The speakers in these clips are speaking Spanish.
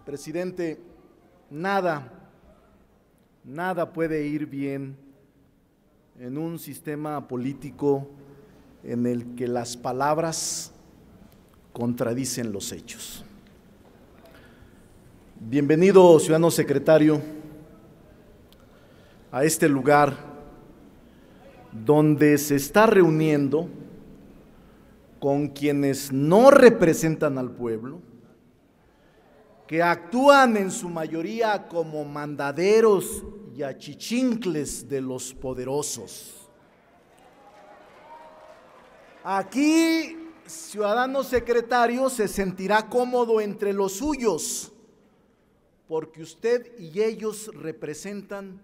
Presidente, nada puede ir bien en un sistema político en el que las palabras contradicen los hechos. Bienvenido, ciudadano secretario, a este lugar donde se está reuniendo con quienes no representan al pueblo, que actúan en su mayoría como mandaderos y achichincles de los poderosos. Aquí, ciudadano secretario, se sentirá cómodo entre los suyos, porque usted y ellos representan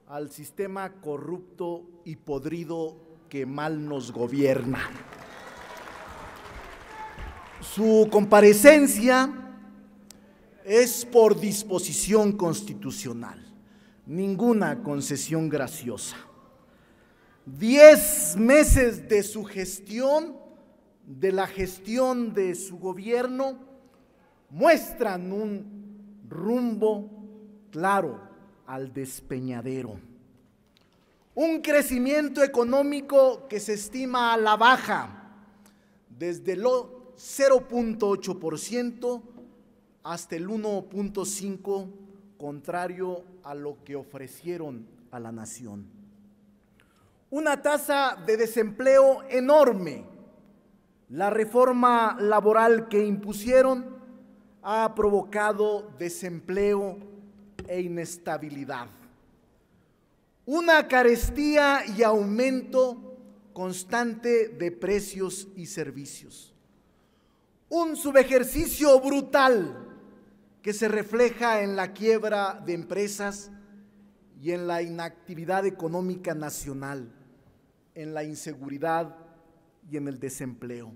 al sistema corrupto y podrido que mal nos gobierna. Su comparecencia es por disposición constitucional, ninguna concesión graciosa. 10 meses de su gestión, de la gestión de su gobierno, muestran un rumbo claro al despeñadero. Un crecimiento económico que se estima a la baja, desde el 0.8% hasta el 1.5%, contrario a lo que ofrecieron a la nación. Una tasa de desempleo enorme. La reforma laboral que impusieron ha provocado desempleo e inestabilidad. Una carestía y aumento constante de precios y servicios. Un subejercicio brutal que se refleja en la quiebra de empresas y en la inactividad económica nacional, en la inseguridad y en el desempleo.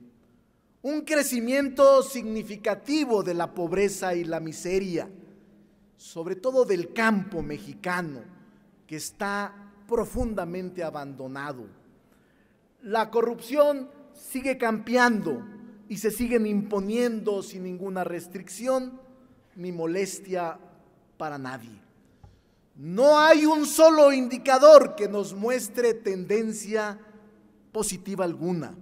Un crecimiento significativo de la pobreza y la miseria, sobre todo del campo mexicano, que está profundamente abandonado. La corrupción sigue campeando y se siguen imponiendo sin ninguna restricción ni molestia para nadie. No hay un solo indicador que nos muestre tendencia positiva alguna.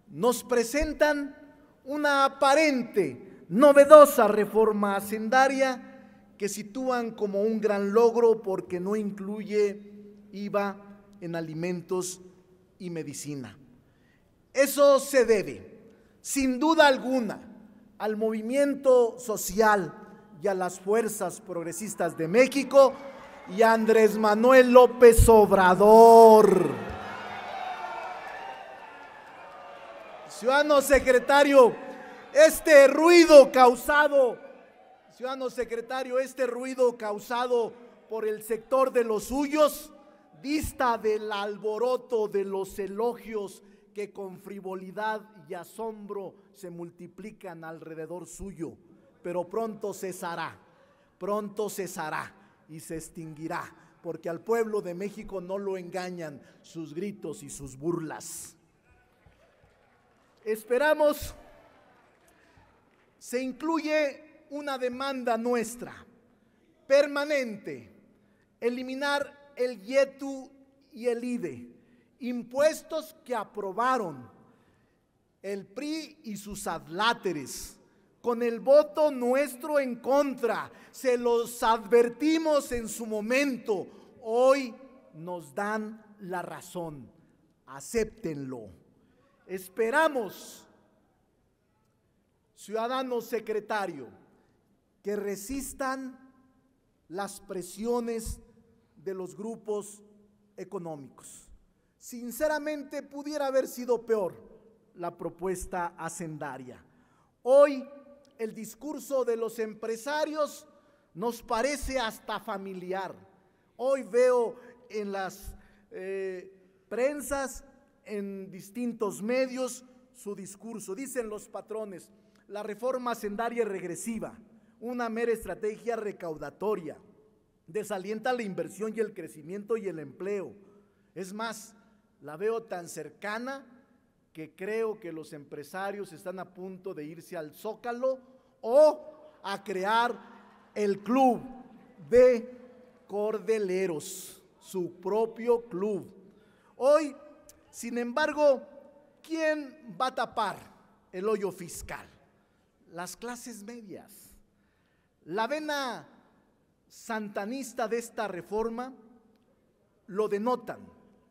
Nos presentan una aparente, novedosa reforma hacendaria que sitúan como un gran logro porque no incluye IVA en alimentos y medicina. Eso se debe, sin duda alguna, al movimiento social y a las fuerzas progresistas de México y a Andrés Manuel López Obrador. Ciudadano secretario, este ruido causado por el sector de los suyos dista del alboroto de los elogios que con frivolidad y asombro se multiplican alrededor suyo, pero pronto cesará y se extinguirá, porque al pueblo de México no lo engañan sus gritos y sus burlas. Esperamos se incluye una demanda nuestra permanente: eliminar el IETU y el IDE, impuestos que aprobaron el PRI y sus adláteres con el voto nuestro en contra. Se los advertimos en su momento, hoy nos dan la razón, acéptenlo. Esperamos, ciudadano secretario, que resistan las presiones de los grupos económicos. Sinceramente, pudiera haber sido peor la propuesta hacendaria. Hoy el discurso de los empresarios nos parece hasta familiar. Hoy veo en las prensas, en distintos medios, su discurso. Dicen los patrones: la reforma hacendaria es regresiva, una mera estrategia recaudatoria, desalienta la inversión y el crecimiento y el empleo. Es más, la veo tan cercana que creo que los empresarios están a punto de irse al Zócalo o a crear el club de cordeleros, su propio club. Hoy, sin embargo, ¿quién va a tapar el hoyo fiscal? Las clases medias. La vena santanista de esta reforma lo denotan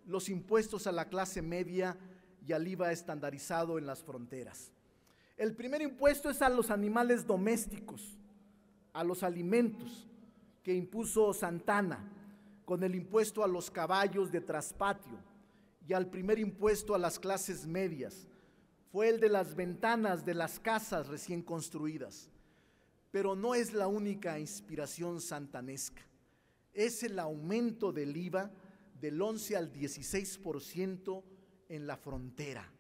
los impuestos a la clase media y al IVA estandarizado en las fronteras. El primer impuesto es a los animales domésticos, a los alimentos, que impuso Santana, con el impuesto a los caballos de traspatio, y al primer impuesto a las clases medias. Fue el de las ventanas de las casas recién construidas. Pero no es la única inspiración santanesca. Es el aumento del IVA del 11 al 16% en la frontera.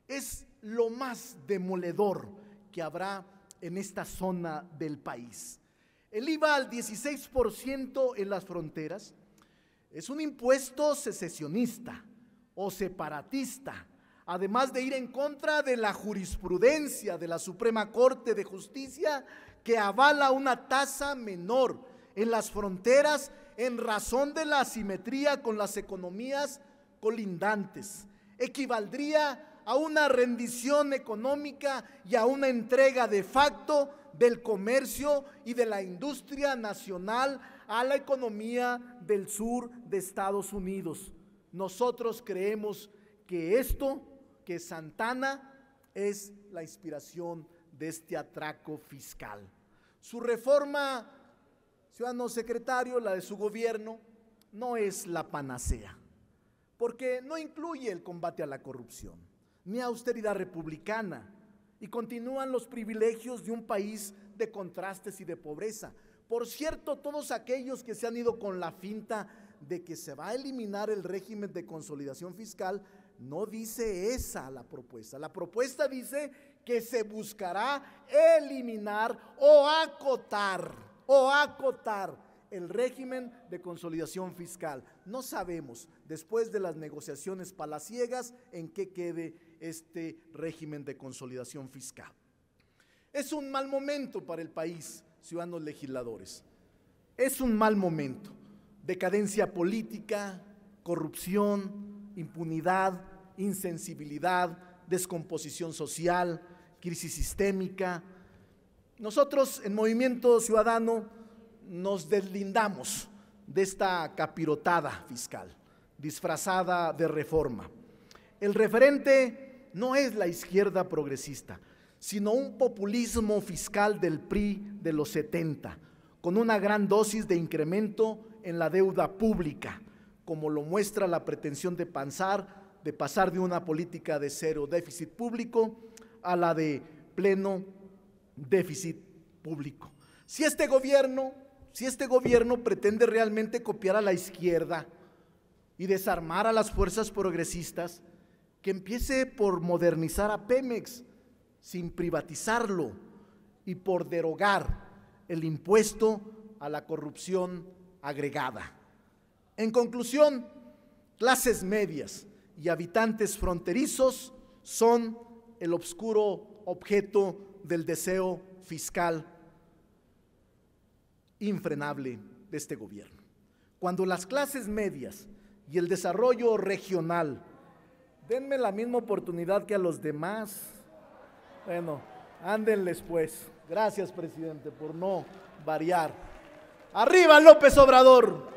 Es lo más demoledor que habrá en esta zona del país. El IVA al 16% en las fronteras es un impuesto secesionista o separatista, además de ir en contra de la jurisprudencia de la Suprema Corte de Justicia, que avala una tasa menor en las fronteras en razón de la asimetría con las economías colindantes. Equivaldría a una rendición económica y a una entrega de facto del comercio y de la industria nacional a la economía del sur de Estados Unidos. Nosotros creemos que que Santana es la inspiración de este atraco fiscal. Su reforma, ciudadano secretario, la de su gobierno, no es la panacea, porque no incluye el combate a la corrupción, ni austeridad republicana, y continúan los privilegios de un país de contrastes y de pobreza. Por cierto, todos aquellos que se han ido con la finta de que se va a eliminar el régimen de consolidación fiscal, no dice esa la propuesta. La propuesta dice que se buscará eliminar o acotar el régimen de consolidación fiscal. No sabemos, después de las negociaciones palaciegas, en qué quede este régimen de consolidación fiscal. Es un mal momento para el país, ciudadanos legisladores. Es un mal momento. Decadencia política, corrupción, impunidad, insensibilidad, descomposición social, crisis sistémica. Nosotros en Movimiento Ciudadano nos deslindamos de esta capirotada fiscal, disfrazada de reforma. El referente no es la izquierda progresista, sino un populismo fiscal del PRI de los 70, con una gran dosis de incremento en la deuda pública, como lo muestra la pretensión de pasar de una política de cero déficit público a la de pleno déficit público. Si este gobierno pretende realmente copiar a la izquierda y desarmar a las fuerzas progresistas, que empiece por modernizar a Pemex sin privatizarlo y por derogar el impuesto a la corrupción agregada. En conclusión, clases medias y habitantes fronterizos son el obscuro objeto del deseo fiscal infrenable de este gobierno. Cuando las clases medias y el desarrollo regional, denme la misma oportunidad que a los demás, bueno, ándenles pues. Gracias, presidente, por no variar. ¡Arriba López Obrador!